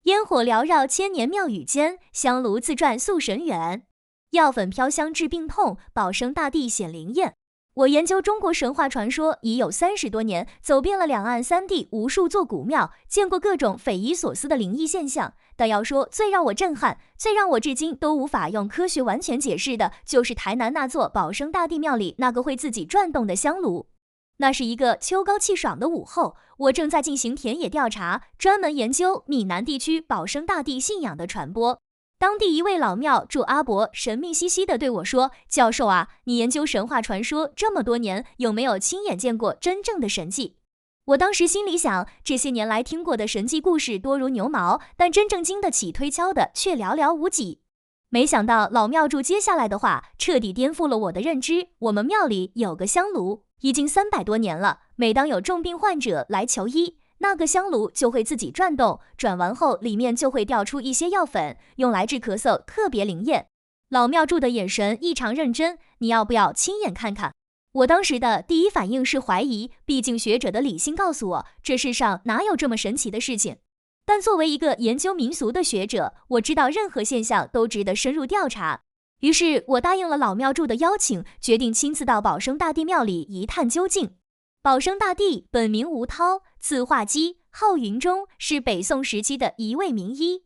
烟火缭绕千年庙宇间，香炉自转速神远。药粉飘香治病痛，保生大帝显灵验。我研究中国神话传说已有30多年，走遍了两岸三地无数座古庙，见过各种匪夷所思的灵异现象。但要说最让我震撼，最让我至今都无法用科学完全解释的，就是台南那座保生大帝庙里那个会自己转动的香炉。那是一个秋高气爽的午后，我正在进行田野调查，专门研究闽南地区保生大帝信仰的传播。当地一位老庙祝阿伯神秘兮兮地对我说：“教授啊，你研究神话传说这么多年，有没有亲眼见过真正的神迹？”我当时心里想，这些年来听过的神迹故事多如牛毛，但真正经得起推敲的却寥寥无几。没想到老庙祝接下来的话彻底颠覆了我的认知。我们庙里有个香炉，已经300多年了，每当有重病患者来求医，那个香炉就会自己转动，转完后里面就会掉出一些药粉，用来治咳嗽，特别灵验。老庙祝的眼神异常认真，你要不要亲眼看看？我当时的第一反应是怀疑，毕竟学者的理性告诉我，这世上哪有这么神奇的事情。但作为一个研究民俗的学者，我知道任何现象都值得深入调查。于是我答应了老庙祝的邀请，决定亲自到保生大帝庙里一探究竟。保生大帝本名吴涛，字化基，号云中，是北宋时期的一位名医。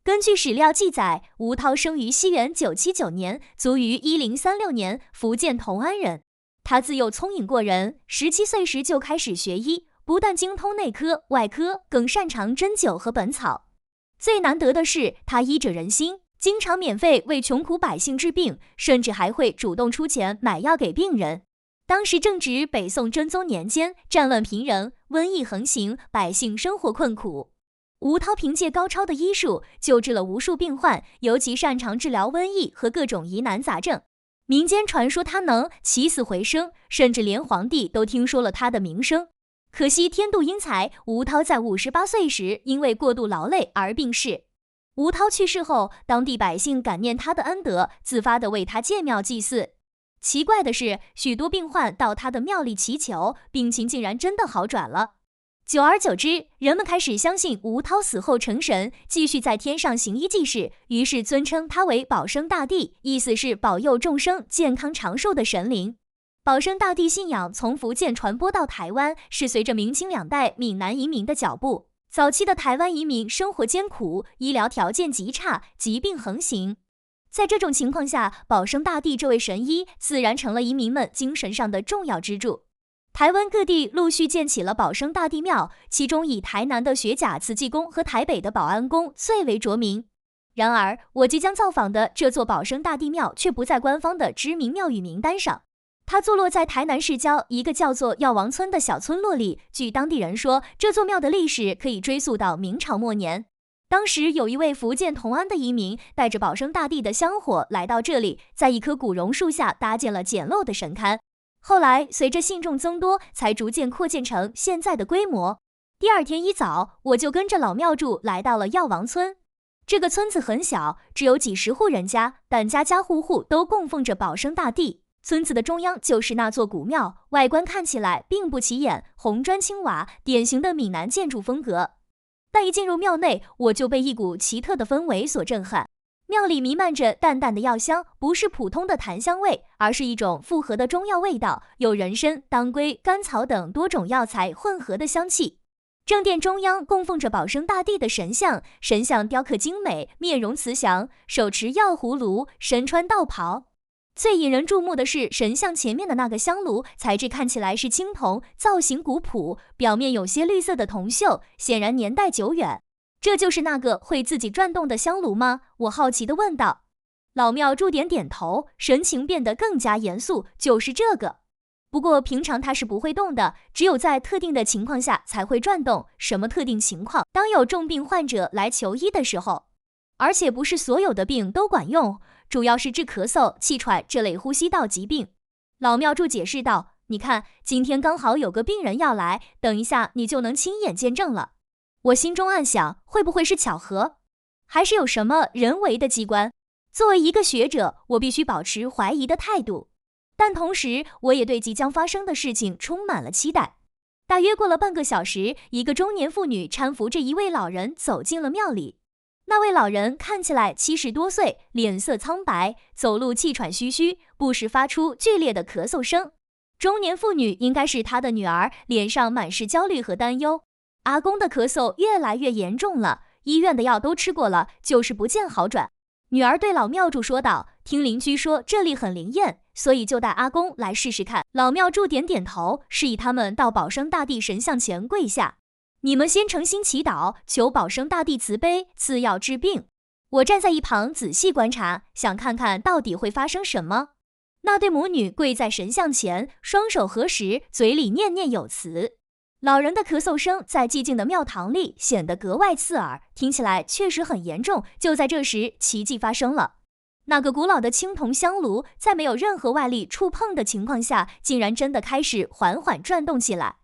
根据史料记载，吴涛生于西元979年，卒于1036年，福建同安人。他自幼聪颖过人，17岁时就开始学医，不但精通内科、外科，更擅长针灸和本草。最难得的是，他医者仁心，经常免费为穷苦百姓治病，甚至还会主动出钱买药给病人。当时正值北宋真宗年间，战乱频仍，瘟疫横行，百姓生活困苦。吴涛凭借高超的医术，救治了无数病患，尤其擅长治疗瘟疫和各种疑难杂症。民间传说他能起死回生，甚至连皇帝都听说了他的名声。可惜天妒英才，吴涛在58岁时因为过度劳累而病逝。吴涛去世后，当地百姓感念他的恩德，自发地为他建庙祭祀。奇怪的是，许多病患到他的庙里祈求，病情竟然真的好转了。久而久之，人们开始相信吴涛死后成神，继续在天上行医济世，于是尊称他为保生大帝，意思是保佑众生健康长寿的神灵。保生大帝信仰从福建传播到台湾，是随着明清2代闽南移民的脚步。早期的台湾移民生活艰苦，医疗条件极差，疾病横行。在这种情况下，保生大帝这位神医自然成了移民们精神上的重要支柱。台湾各地陆续建起了保生大帝庙，其中以台南的学甲慈济宫和台北的保安宫最为着名。然而，我即将造访的这座保生大帝庙却不在官方的知名庙宇名单上。它坐落在台南市郊一个叫做药王村的小村落里。据当地人说，这座庙的历史可以追溯到明朝末年。当时有一位福建同安的移民，带着保生大帝的香火来到这里，在一棵古榕树下搭建了简陋的神龛。后来随着信众增多，才逐渐扩建成现在的规模。第二天一早，我就跟着老庙祝来到了药王村。这个村子很小，只有几十户人家，但家家户户都供奉着保生大帝。村子的中央就是那座古庙，外观看起来并不起眼，红砖青瓦，典型的闽南建筑风格。但一进入庙内，我就被一股奇特的氛围所震撼。庙里弥漫着淡淡的药香，不是普通的檀香味，而是一种复合的中药味道，有人参、当归、甘草等多种药材混合的香气。正殿中央供奉着保生大帝的神像，神像雕刻精美，面容慈祥，手持药葫芦，身穿道袍。最引人注目的是神像前面的那个香炉，材质看起来是青铜，造型古朴，表面有些绿色的铜锈，显然年代久远。这就是那个会自己转动的香炉吗？我好奇地问道。老庙祝点点头，神情变得更加严肃，就是这个。不过平常它是不会动的，只有在特定的情况下才会转动。什么特定情况？当有重病患者来求医的时候。而且不是所有的病都管用，主要是治咳嗽、气喘这类呼吸道疾病。老庙祝解释道，你看，今天刚好有个病人要来，等一下你就能亲眼见证了。我心中暗想，会不会是巧合？还是有什么人为的机关？作为一个学者，我必须保持怀疑的态度。但同时，我也对即将发生的事情充满了期待。大约过了半个小时，一个中年妇女搀扶着一位老人走进了庙里。那位老人看起来70多岁，脸色苍白，走路气喘吁吁，不时发出剧烈的咳嗽声。中年妇女应该是他的女儿，脸上满是焦虑和担忧。阿公的咳嗽越来越严重了，医院的药都吃过了，就是不见好转。女儿对老庙祝说道，听邻居说这里很灵验，所以就带阿公来试试看。老庙祝点点头，示意他们到保生大帝神像前跪下。你们先诚心祈祷，求保生大帝慈悲，赐药治病。我站在一旁仔细观察，想看看到底会发生什么。那对母女跪在神像前，双手合十，嘴里念念有词。老人的咳嗽声在寂静的庙堂里显得格外刺耳，听起来确实很严重。就在这时，奇迹发生了。那个古老的青铜香炉在没有任何外力触碰的情况下，竟然真的开始缓缓转动起来。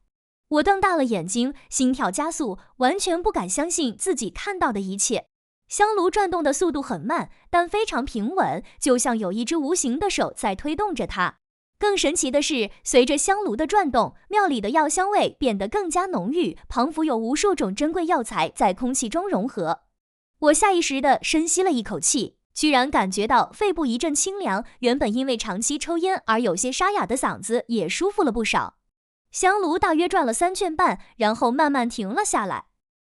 我瞪大了眼睛，心跳加速，完全不敢相信自己看到的一切。香炉转动的速度很慢，但非常平稳，就像有一只无形的手在推动着它。更神奇的是，随着香炉的转动，庙里的药香味变得更加浓郁，仿佛有无数种珍贵药材在空气中融合。我下意识地深吸了一口气，居然感觉到肺部一阵清凉，原本因为长期抽烟而有些沙哑的嗓子也舒服了不少。香炉大约转了3圈半，然后慢慢停了下来。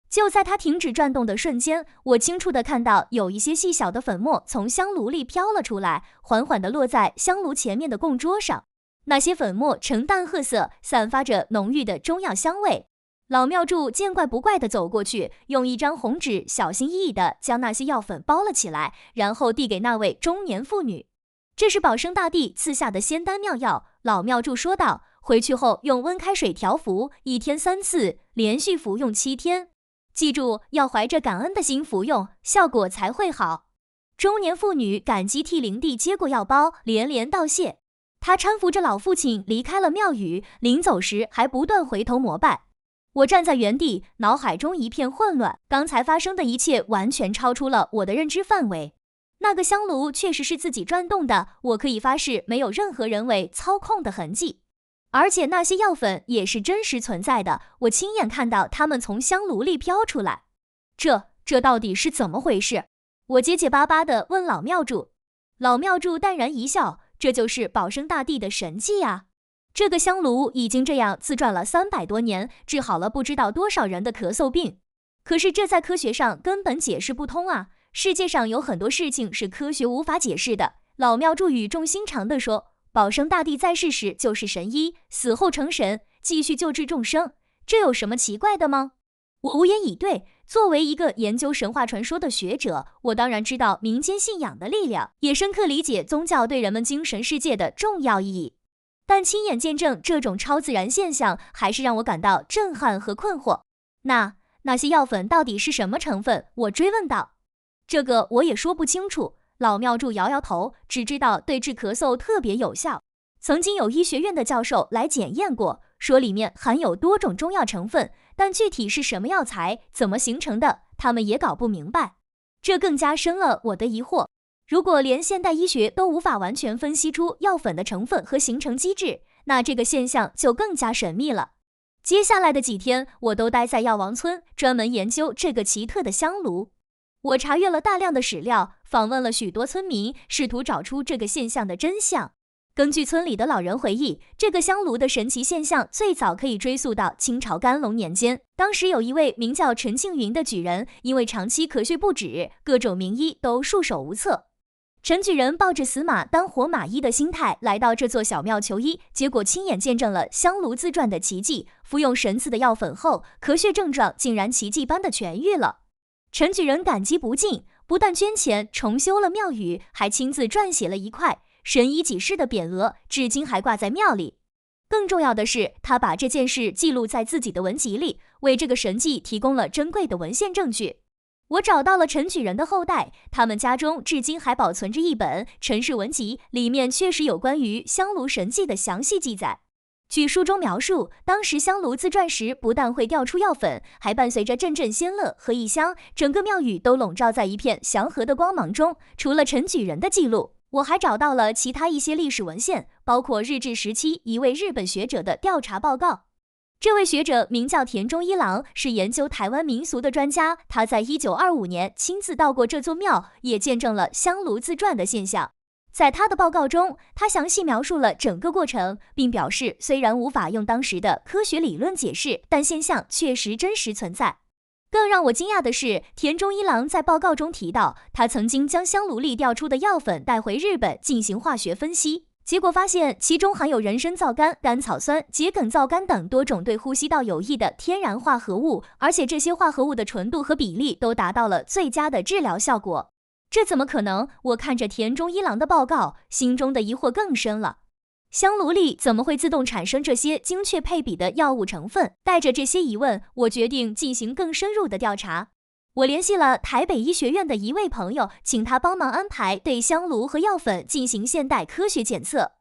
就在它停止转动的瞬间，我清楚地看到有一些细小的粉末从香炉里飘了出来，缓缓地落在香炉前面的供桌上。那些粉末呈淡褐色，散发着浓郁的中药香味。老庙祝见怪不怪地走过去，用一张红纸小心翼翼地将那些药粉包了起来，然后递给那位中年妇女。这是保生大帝赐下的仙丹妙药，老庙祝说道，回去后用温开水调服，1天3次，连续服用7天。记住，要怀着感恩的心服用，效果才会好。中年妇女感激涕零地接过药包，连连道谢。她搀扶着老父亲离开了庙宇，临走时还不断回头膜拜。我站在原地，脑海中一片混乱，刚才发生的一切完全超出了我的认知范围。那个香炉确实是自己转动的，我可以发誓没有任何人为操控的痕迹。而且那些药粉也是真实存在的，我亲眼看到它们从香炉里飘出来。这到底是怎么回事？我结结巴巴地问老庙祝。老庙祝淡然一笑，这就是保生大帝的神迹啊！这个香炉已经这样自转了300多年，治好了不知道多少人的咳嗽病。可是这在科学上根本解释不通啊！世界上有很多事情是科学无法解释的。老庙祝语重心长地说，保生大帝在世时就是神医，死后成神，继续救治众生，这有什么奇怪的吗？我无言以对。作为一个研究神话传说的学者，我当然知道民间信仰的力量，也深刻理解宗教对人们精神世界的重要意义。但亲眼见证这种超自然现象，还是让我感到震撼和困惑。那些药粉到底是什么成分？我追问道。这个我也说不清楚。老庙祝摇摇头，只知道对治咳嗽特别有效。曾经有医学院的教授来检验过，说里面含有多种中药成分，但具体是什么药材，怎么形成的，他们也搞不明白。这更加深了我的疑惑。如果连现代医学都无法完全分析出药粉的成分和形成机制，那这个现象就更加神秘了。接下来的几天，我都待在药王村，专门研究这个奇特的香炉。我查阅了大量的史料，访问了许多村民，试图找出这个现象的真相。根据村里的老人回忆，这个香炉的神奇现象最早可以追溯到清朝干隆年间。当时有一位名叫陈庆云的举人，因为长期咳血不止，各种名医都束手无策。陈举人抱着死马当活马医的心态来到这座小庙求医，结果亲眼见证了香炉自转的奇迹。服用神赐的药粉后，咳血症状竟然奇迹般的痊愈了。陈举人感激不尽，不但捐钱重修了庙宇，还亲自撰写了一块神医济世的匾额，至今还挂在庙里。更重要的是，他把这件事记录在自己的文集里，为这个神迹提供了珍贵的文献证据。我找到了陈举人的后代，他们家中至今还保存着一本《陈氏文集》，里面确实有关于香炉神迹的详细记载。据书中描述，当时香炉自转时，不但会掉出药粉，还伴随着阵阵仙乐和异香，整个庙宇都笼罩在一片祥和的光芒中。除了陈举人的记录，我还找到了其他一些历史文献，包括日治时期一位日本学者的调查报告。这位学者名叫田中一郎，是研究台湾民俗的专家。他在1925年亲自到过这座庙，也见证了香炉自转的现象。在他的报告中，他详细描述了整个过程，并表示虽然无法用当时的科学理论解释，但现象确实真实存在。更让我惊讶的是，田中一郎在报告中提到，他曾经将香炉里调出的药粉带回日本进行化学分析。结果发现，其中含有人参皂苷、甘草酸、桔梗皂苷等多种对呼吸道有益的天然化合物，而且这些化合物的纯度和比例都达到了最佳的治疗效果。这怎么可能？我看着田中一郎的报告，心中的疑惑更深了。香炉里怎么会自动产生这些精确配比的药物成分？带着这些疑问，我决定进行更深入的调查。我联系了台北医学院的一位朋友，请他帮忙安排对香炉和药粉进行现代科学检测。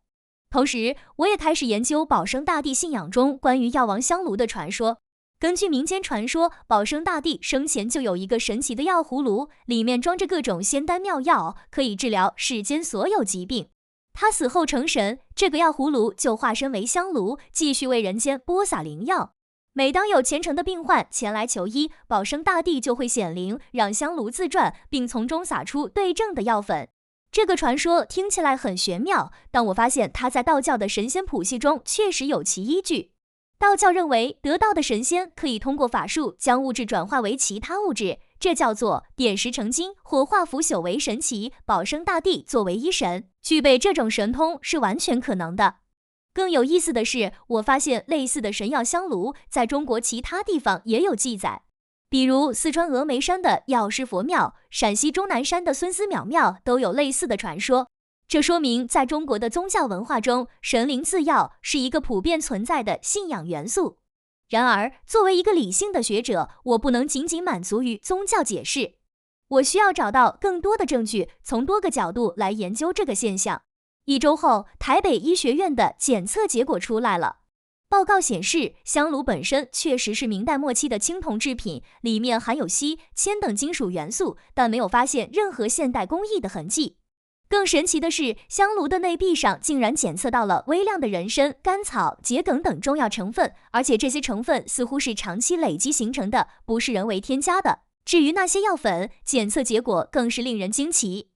同时，我也开始研究保生大帝信仰中关于药王香炉的传说。根据民间传说，保生大帝生前就有一个神奇的药葫芦，里面装着各种仙丹妙药，可以治疗世间所有疾病。他死后成神，这个药葫芦就化身为香炉，继续为人间播撒灵药。每当有虔诚的病患前来求医，保生大帝就会显灵，让香炉自转，并从中撒出对症的药粉。这个传说听起来很玄妙，但我发现它在道教的神仙谱系中确实有其依据。道教认为，得道的神仙可以通过法术将物质转化为其他物质，这叫做点石成金或化腐朽为神奇。保生大帝作为医神，具备这种神通是完全可能的。更有意思的是，我发现类似的神药香炉在中国其他地方也有记载，比如四川峨眉山的药师佛庙、陕西终南山的孙思邈庙都有类似的传说。这说明，在中国的宗教文化中，神灵赐药是一个普遍存在的信仰元素。然而，作为一个理性的学者，我不能仅仅满足于宗教解释，我需要找到更多的证据，从多个角度来研究这个现象。1周后，台北医学院的检测结果出来了。报告显示，香炉本身确实是明代末期的青铜制品，里面含有锡、铅等金属元素，但没有发现任何现代工艺的痕迹。更神奇的是，香炉的内壁上竟然检测到了微量的人参、甘草、桔梗等中药成分，而且这些成分似乎是长期累积形成的，不是人为添加的。至于那些药粉，检测结果更是令人惊奇。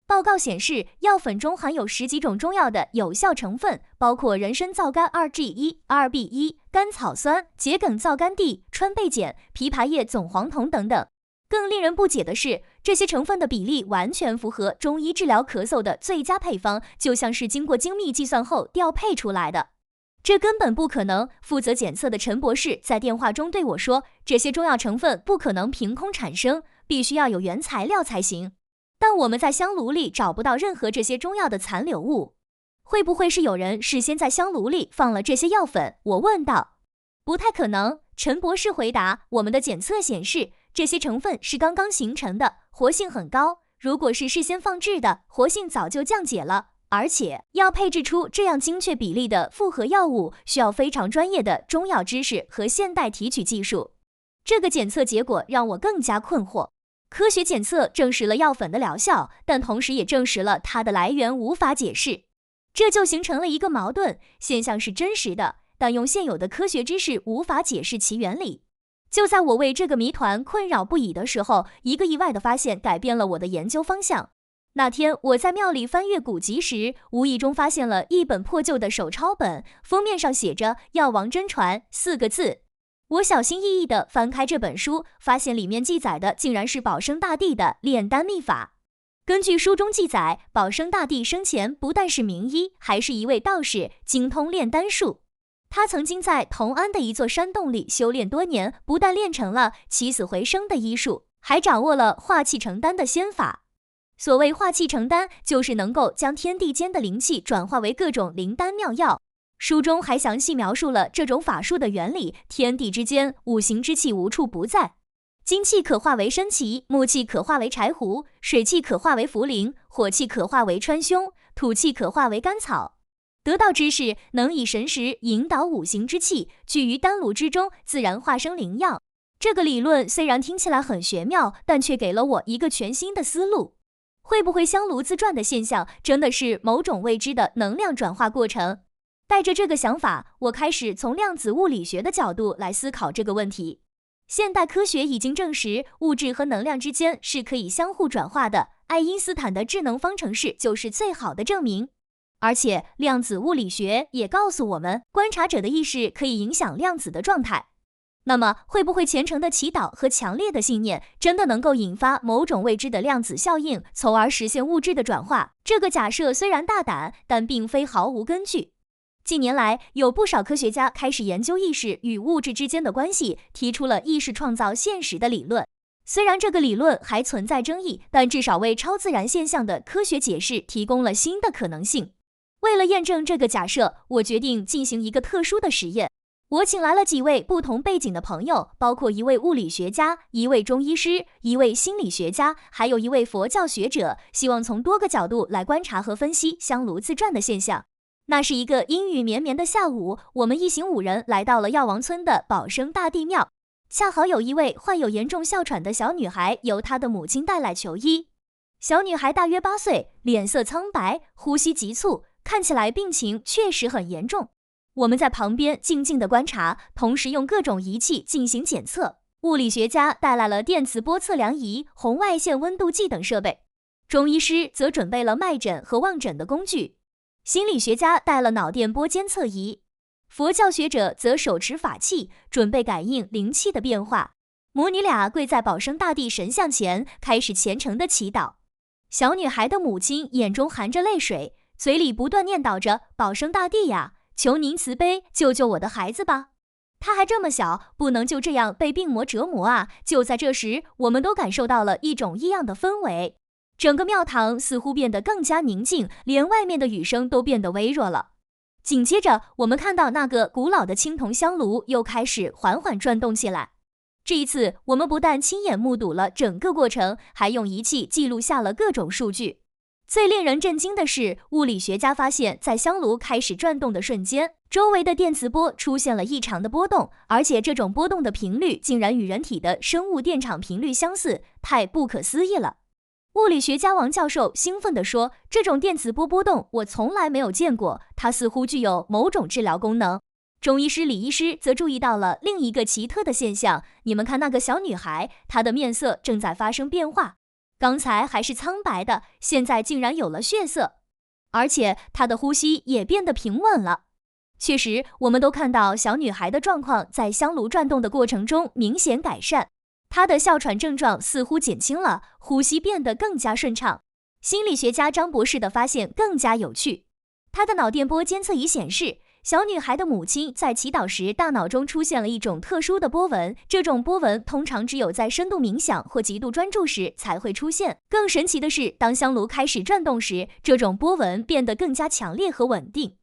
报告显示，药粉中含有10几种中药的有效成分，包括人参皂苷 2G1、2B1、甘草酸、桔梗皂苷 D、川贝碱、枇杷叶总黄酮等等。更令人不解的是，这些成分的比例完全符合中医治疗咳嗽的最佳配方，就像是经过精密计算后调配出来的。这根本不可能。负责检测的陈博士在电话中对我说，这些中药成分不可能凭空产生，必须要有原材料才行。但我们在香炉里找不到任何这些中药的残留物，会不会是有人事先在香炉里放了这些药粉？我问道。不太可能，陈博士回答，我们的检测显示，这些成分是刚刚形成的，活性很高，如果是事先放置的，活性早就降解了。而且要配制出这样精确比例的复合药物，需要非常专业的中药知识和现代提取技术。这个检测结果让我更加困惑。科学检测证实了药粉的疗效，但同时也证实了它的来源无法解释。这就形成了一个矛盾，现象是真实的，但用现有的科学知识无法解释其原理。就在我为这个谜团困扰不已的时候，一个意外的发现改变了我的研究方向。那天我在庙里翻阅古籍时，无意中发现了一本破旧的手抄本，封面上写着“药王真传”4个字。我小心翼翼地翻开这本书，发现里面记载的竟然是保生大帝的炼丹秘法。根据书中记载，保生大帝生前不但是名医，还是一位道士，精通炼丹术。他曾经在同安的一座山洞里修炼多年，不但练成了起死回生的医术，还掌握了化气成丹的仙法。所谓化气成丹，就是能够将天地间的灵气转化为各种灵丹妙药。书中还详细描述了这种法术的原理，天地之间五行之气无处不在，金气可化为参芪，木气可化为柴胡，水气可化为茯苓，火气可化为川芎，土气可化为甘草。得道之士能以神识引导五行之气，聚于丹炉之中，自然化生灵药。这个理论虽然听起来很玄妙，但却给了我一个全新的思路。会不会香炉自转的现象真的是某种未知的能量转化过程？带着这个想法，我开始从量子物理学的角度来思考这个问题。现代科学已经证实，物质和能量之间是可以相互转化的，爱因斯坦的智能方程式就是最好的证明。而且，量子物理学也告诉我们，观察者的意识可以影响量子的状态。那么，会不会虔诚的祈祷和强烈的信念真的能够引发某种未知的量子效应，从而实现物质的转化？这个假设虽然大胆，但并非毫无根据。近年来，有不少科学家开始研究意识与物质之间的关系，提出了意识创造现实的理论。虽然这个理论还存在争议，但至少为超自然现象的科学解释提供了新的可能性。为了验证这个假设，我决定进行一个特殊的实验。我请来了几位不同背景的朋友，包括一位物理学家、一位中医师、一位心理学家，还有一位佛教学者，希望从多个角度来观察和分析香炉自转的现象。那是一个阴雨绵绵的下午，我们一行5人来到了药王村的保生大帝庙。恰好有一位患有严重哮喘的小女孩由她的母亲带来求医。小女孩大约8岁，脸色苍白，呼吸急促，看起来病情确实很严重。我们在旁边静静地观察，同时用各种仪器进行检测。物理学家带来了电磁波测量仪、红外线温度计等设备，中医师则准备了脉诊和望诊的工具，心理学家带了脑电波监测仪，佛教学者则手持法器，准备感应灵气的变化。母女俩跪在保生大帝神像前，开始虔诚的祈祷。小女孩的母亲眼中含着泪水，嘴里不断念叨着：“保生大帝呀，求您慈悲，救救我的孩子吧！他还这么小，不能就这样被病魔折磨啊！”就在这时，我们都感受到了一种异样的氛围，整个庙堂似乎变得更加宁静，连外面的雨声都变得微弱了。紧接着，我们看到那个古老的青铜香炉又开始缓缓转动起来。这一次，我们不但亲眼目睹了整个过程，还用仪器记录下了各种数据。最令人震惊的是，物理学家发现，在香炉开始转动的瞬间，周围的电磁波出现了异常的波动，而且这种波动的频率竟然与人体的生物电场频率相似，太不可思议了。物理学家王教授兴奋地说：“这种电磁波波动我从来没有见过，它似乎具有某种治疗功能。”中医师李医师则注意到了另一个奇特的现象，你们看那个小女孩，她的面色正在发生变化，刚才还是苍白的，现在竟然有了血色，而且她的呼吸也变得平稳了。确实，我们都看到小女孩的状况在香炉转动的过程中明显改善，她的哮喘症状似乎减轻了，呼吸变得更加顺畅。心理学家张博士的发现更加有趣，他的脑电波监测仪显示，小女孩的母亲在祈祷时，大脑中出现了一种特殊的波纹，这种波纹通常只有在深度冥想或极度专注时才会出现。更神奇的是，当香炉开始转动时，这种波纹变得更加强烈和稳定。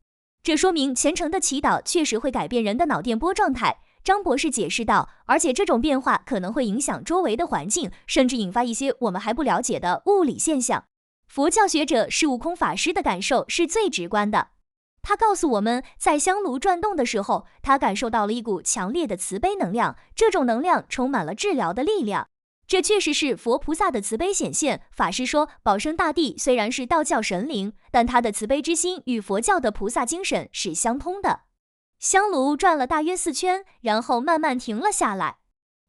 这说明虔诚的祈祷确实会改变人的脑电波状态。张博士解释道，而且这种变化可能会影响周围的环境，甚至引发一些我们还不了解的物理现象。佛教学者释悟空法师的感受是最直观的。他告诉我们，在香炉转动的时候，他感受到了一股强烈的慈悲能量，这种能量充满了治疗的力量。这确实是佛菩萨的慈悲显现。法师说，保生大帝虽然是道教神灵，但他的慈悲之心与佛教的菩萨精神是相通的。香炉转了大约4圈，然后慢慢停了下来。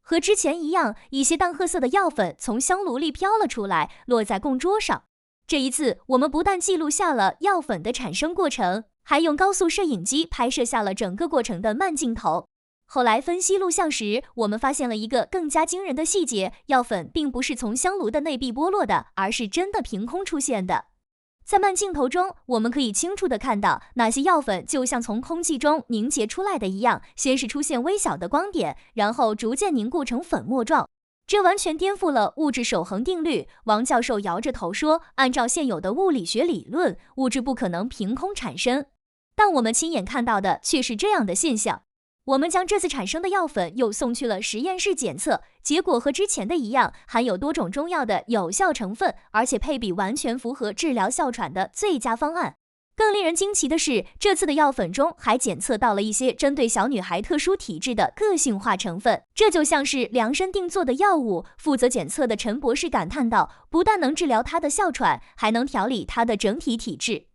和之前一样，一些淡褐色的药粉从香炉里飘了出来，落在供桌上。这一次，我们不但记录下了药粉的产生过程，还用高速摄影机拍摄下了整个过程的慢镜头。后来分析录像时，我们发现了一个更加惊人的细节，药粉并不是从香炉的内壁剥落的，而是真的凭空出现的。在慢镜头中，我们可以清楚地看到，那些药粉就像从空气中凝结出来的一样，先是出现微小的光点，然后逐渐凝固成粉末状。这完全颠覆了物质守恒定律。王教授摇着头说，按照现有的物理学理论，物质不可能凭空产生。但我们亲眼看到的却是这样的现象。我们将这次产生的药粉又送去了实验室检测，结果和之前的一样，含有多种中药的有效成分，而且配比完全符合治疗哮喘的最佳方案。更令人惊奇的是，这次的药粉中还检测到了一些针对小女孩特殊体质的个性化成分，这就像是量身定做的药物。负责检测的陈博士感叹道，不但能治疗她的哮喘，还能调理她的整体体质。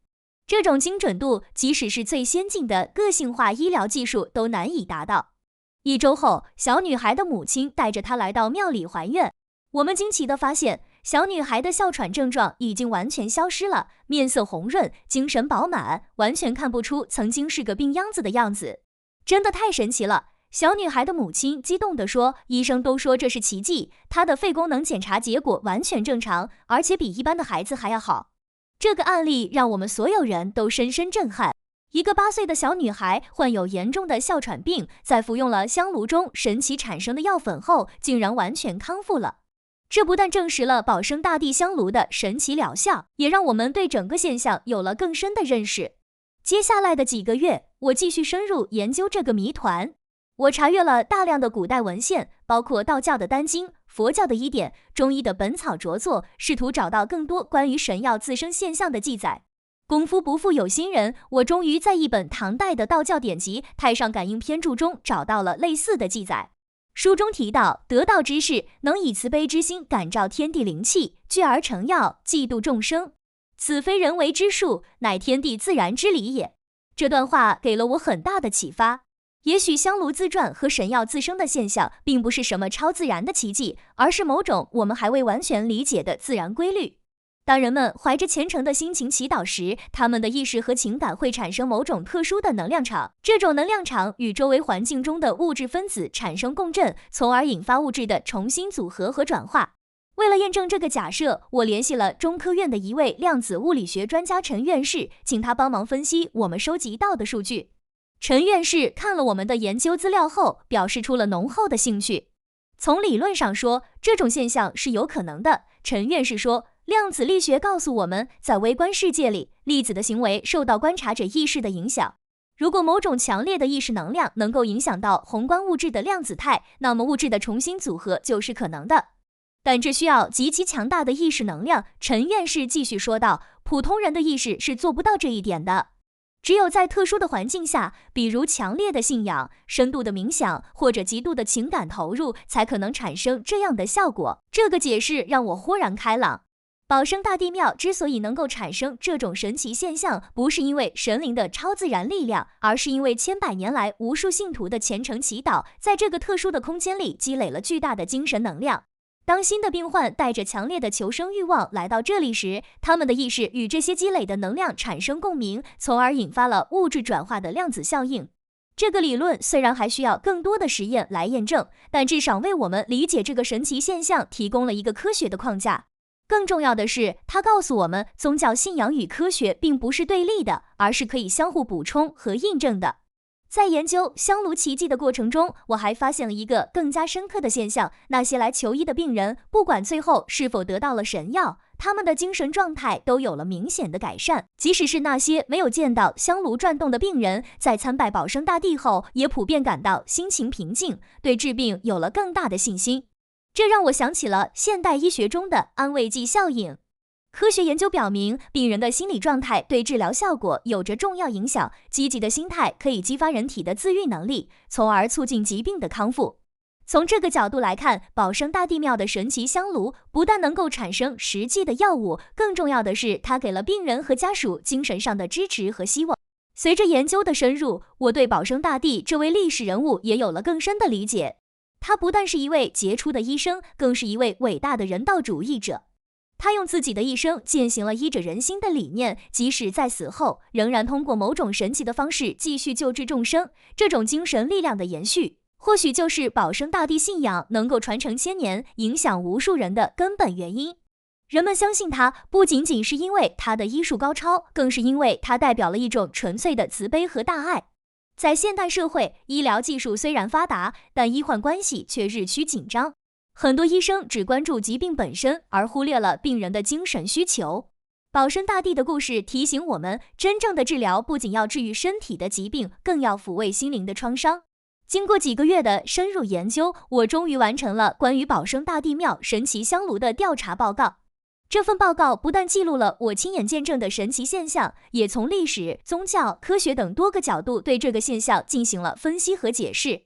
这种精准度，即使是最先进的个性化医疗技术都难以达到。1周后，小女孩的母亲带着她来到庙里还愿。我们惊奇地发现，小女孩的哮喘症状已经完全消失了，面色红润，精神饱满，完全看不出曾经是个病秧子的样子。真的太神奇了！小女孩的母亲激动地说，医生都说这是奇迹，她的肺功能检查结果完全正常，而且比一般的孩子还要好。这个案例让我们所有人都深深震撼。一个8岁的小女孩患有严重的哮喘病，在服用了香炉中神奇产生的药粉后，竟然完全康复了。这不但证实了保生大帝香炉的神奇疗效，也让我们对整个现象有了更深的认识。接下来的几个月，我继续深入研究这个谜团。我查阅了大量的古代文献，包括道教的丹经、佛教的医典、中医的本草着作，试图找到更多关于神药自生现象的记载。功夫不负有心人，我终于在一本唐代的道教典籍《太上感应篇注》中找到了类似的记载。书中提到，得道之士能以慈悲之心感召天地灵气，聚而成药，济度众生。此非人为之术，乃天地自然之理也。这段话给了我很大的启发。也许香炉自转和神药自生的现象并不是什么超自然的奇迹，而是某种我们还未完全理解的自然规律。当人们怀着虔诚的心情祈祷时，他们的意识和情感会产生某种特殊的能量场，这种能量场与周围环境中的物质分子产生共振，从而引发物质的重新组合和转化。为了验证这个假设，我联系了中科院的一位量子物理学专家陈院士，请他帮忙分析我们收集到的数据。陈院士看了我们的研究资料后，表示出了浓厚的兴趣。从理论上说，这种现象是有可能的。陈院士说，量子力学告诉我们，在微观世界里，粒子的行为受到观察者意识的影响。如果某种强烈的意识能量能够影响到宏观物质的量子态，那么物质的重新组合就是可能的。但这需要极其强大的意识能量。陈院士继续说道，普通人的意识是做不到这一点的。只有在特殊的环境下，比如强烈的信仰、深度的冥想或者极度的情感投入，才可能产生这样的效果。这个解释让我豁然开朗。保生大帝庙之所以能够产生这种神奇现象，不是因为神灵的超自然力量，而是因为千百年来无数信徒的虔诚祈祷，在这个特殊的空间里积累了巨大的精神能量。当新的病患带着强烈的求生欲望来到这里时，他们的意识与这些积累的能量产生共鸣，从而引发了物质转化的量子效应。这个理论虽然还需要更多的实验来验证，但至少为我们理解这个神奇现象提供了一个科学的框架。更重要的是，它告诉我们，宗教信仰与科学并不是对立的，而是可以相互补充和印证的。在研究香炉奇迹的过程中，我还发现了一个更加深刻的现象，那些来求医的病人，不管最后是否得到了神药，他们的精神状态都有了明显的改善。即使是那些没有见到香炉转动的病人，在参拜保生大帝后，也普遍感到心情平静，对治病有了更大的信心。这让我想起了现代医学中的安慰剂效应。科学研究表明，病人的心理状态对治疗效果有着重要影响。积极的心态可以激发人体的自愈能力，从而促进疾病的康复。从这个角度来看，保生大帝庙的神奇香炉不但能够产生实际的药物，更重要的是，它给了病人和家属精神上的支持和希望。随着研究的深入，我对保生大帝这位历史人物也有了更深的理解。他不但是一位杰出的医生，更是一位伟大的人道主义者。他用自己的一生践行了医者仁心的理念，即使在死后，仍然通过某种神奇的方式继续救治众生。这种精神力量的延续，或许就是保生大帝信仰能够传承千年，影响无数人的根本原因。人们相信他，不仅仅是因为他的医术高超，更是因为他代表了一种纯粹的慈悲和大爱。在现代社会，医疗技术虽然发达，但医患关系却日趋紧张。很多医生只关注疾病本身，而忽略了病人的精神需求。保生大帝的故事提醒我们，真正的治疗不仅要治愈身体的疾病，更要抚慰心灵的创伤。经过几个月的深入研究，我终于完成了关于保生大帝庙神奇香炉的调查报告。这份报告不但记录了我亲眼见证的神奇现象，也从历史、宗教、科学等多个角度对这个现象进行了分析和解释。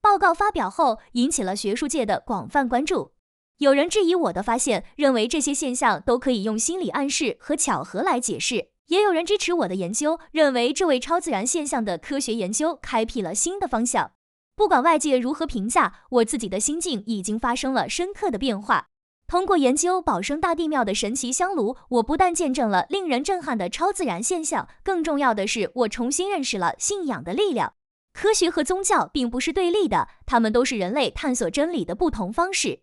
报告发表后，引起了学术界的广泛关注。有人质疑我的发现，认为这些现象都可以用心理暗示和巧合来解释。也有人支持我的研究，认为这为超自然现象的科学研究开辟了新的方向。不管外界如何评价，我自己的心境已经发生了深刻的变化。通过研究保生大帝庙的神奇香炉，我不但见证了令人震撼的超自然现象，更重要的是，我重新认识了信仰的力量。科学和宗教并不是对立的，它们都是人类探索真理的不同方式。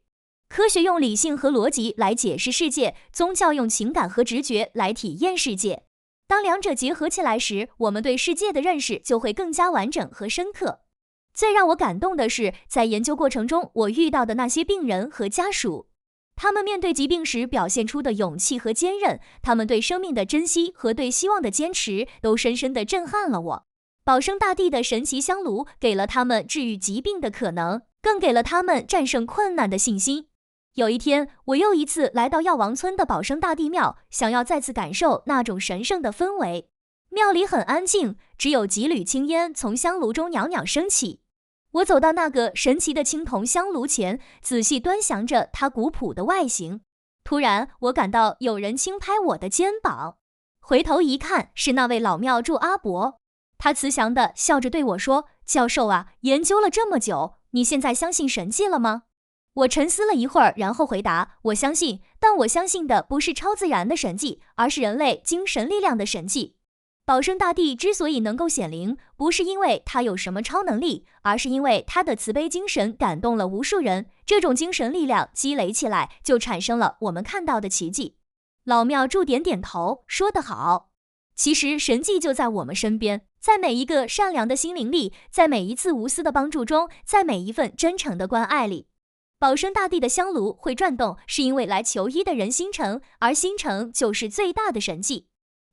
科学用理性和逻辑来解释世界，宗教用情感和直觉来体验世界。当两者结合起来时，我们对世界的认识就会更加完整和深刻。最让我感动的是，在研究过程中，我遇到的那些病人和家属。他们面对疾病时表现出的勇气和坚韧，他们对生命的珍惜和对希望的坚持，都深深地震撼了我。保生大帝的神奇香炉给了他们治愈疾病的可能，更给了他们战胜困难的信心。有一天，我又一次来到药王村的保生大帝庙，想要再次感受那种神圣的氛围。庙里很安静，只有几缕青烟从香炉中袅袅升起。我走到那个神奇的青铜香炉前，仔细端详着它古朴的外形。突然，我感到有人轻拍我的肩膀，回头一看，是那位老庙祝阿伯。他慈祥地笑着对我说：“教授啊，研究了这么久，你现在相信神迹了吗？”我沉思了一会儿，然后回答：“我相信，但我相信的不是超自然的神迹，而是人类精神力量的神迹。保生大帝之所以能够显灵，不是因为他有什么超能力，而是因为他的慈悲精神感动了无数人，这种精神力量积累起来，就产生了我们看到的奇迹。”老庙祝点点头，说得好。其实神迹就在我们身边，在每一个善良的心灵里，在每一次无私的帮助中，在每一份真诚的关爱里。保生大帝的香炉会转动，是因为来求医的人心诚，而心诚就是最大的神迹。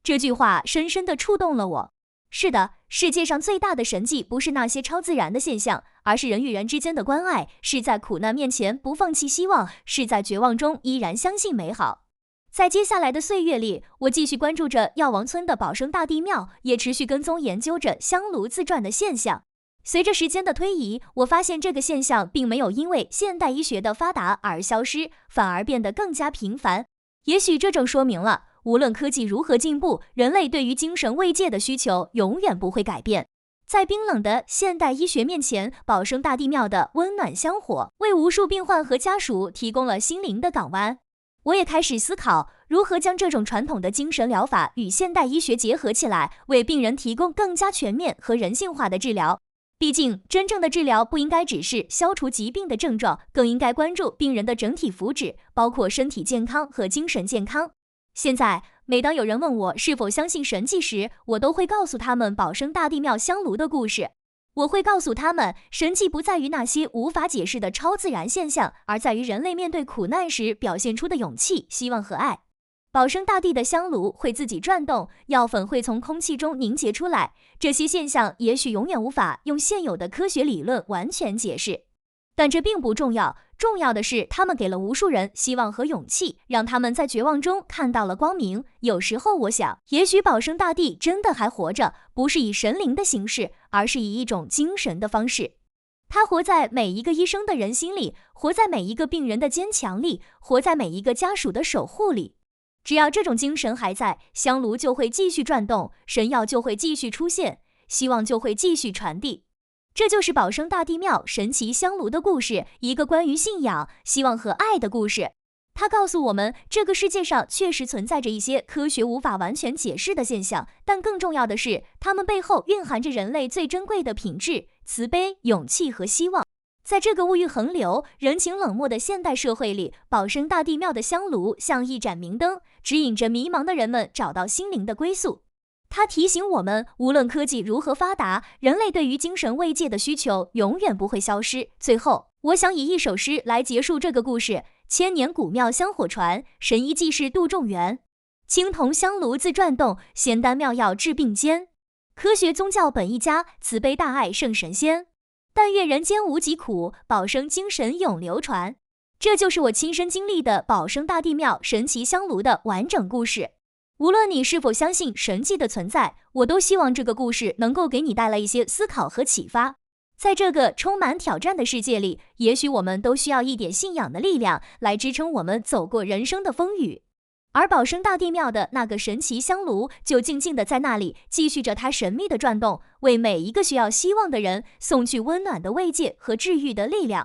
这句话深深地触动了我。是的，世界上最大的神迹不是那些超自然的现象，而是人与人之间的关爱，是在苦难面前不放弃希望，是在绝望中依然相信美好。在接下来的岁月里，我继续关注着药王村的保生大帝庙，也持续跟踪研究着香炉自转的现象。随着时间的推移，我发现这个现象并没有因为现代医学的发达而消失，反而变得更加频繁。也许这正说明了，无论科技如何进步，人类对于精神慰藉的需求永远不会改变。在冰冷的现代医学面前，保生大帝庙的温暖香火为无数病患和家属提供了心灵的港湾。我也开始思考，如何将这种传统的精神疗法与现代医学结合起来，为病人提供更加全面和人性化的治疗。毕竟，真正的治疗不应该只是消除疾病的症状，更应该关注病人的整体福祉，包括身体健康和精神健康。现在，每当有人问我是否相信神迹时，我都会告诉他们保生大帝庙香炉的故事。我会告诉他们，神迹不在于那些无法解释的超自然现象，而在于人类面对苦难时表现出的勇气、希望和爱。保生大帝的香炉会自己转动，药粉会从空气中凝结出来，这些现象也许永远无法用现有的科学理论完全解释。但这并不重要，重要的是他们给了无数人希望和勇气，让他们在绝望中看到了光明。有时候我想，也许保生大帝真的还活着，不是以神灵的形式，而是以一种精神的方式。他活在每一个医生的人心里，活在每一个病人的坚强里，活在每一个家属的守护里。只要这种精神还在，香炉就会继续转动，神药就会继续出现，希望就会继续传递。这就是保生大帝庙神奇香炉的故事，一个关于信仰、希望和爱的故事。它告诉我们，这个世界上确实存在着一些科学无法完全解释的现象，但更重要的是，它们背后蕴含着人类最珍贵的品质：慈悲、勇气和希望。在这个物欲横流、人情冷漠的现代社会里，保生大帝庙的香炉像一盏明灯，指引着迷茫的人们找到心灵的归宿。它提醒我们，无论科技如何发达，人类对于精神慰藉的需求永远不会消失。最后，我想以一首诗来结束这个故事：千年古庙香火传，神医济世度众缘。青铜香炉自转动，仙丹妙药治病坚。科学宗教本一家，慈悲大爱胜神仙。但愿人间无疾苦，保生精神永流传。这就是我亲身经历的保生大帝庙神奇香炉的完整故事。无论你是否相信神迹的存在，我都希望这个故事能够给你带来一些思考和启发。在这个充满挑战的世界里，也许我们都需要一点信仰的力量来支撑我们走过人生的风雨。而保生大帝庙的那个神奇香炉就静静地在那里，继续着它神秘的转动，为每一个需要希望的人送去温暖的慰藉和治愈的力量。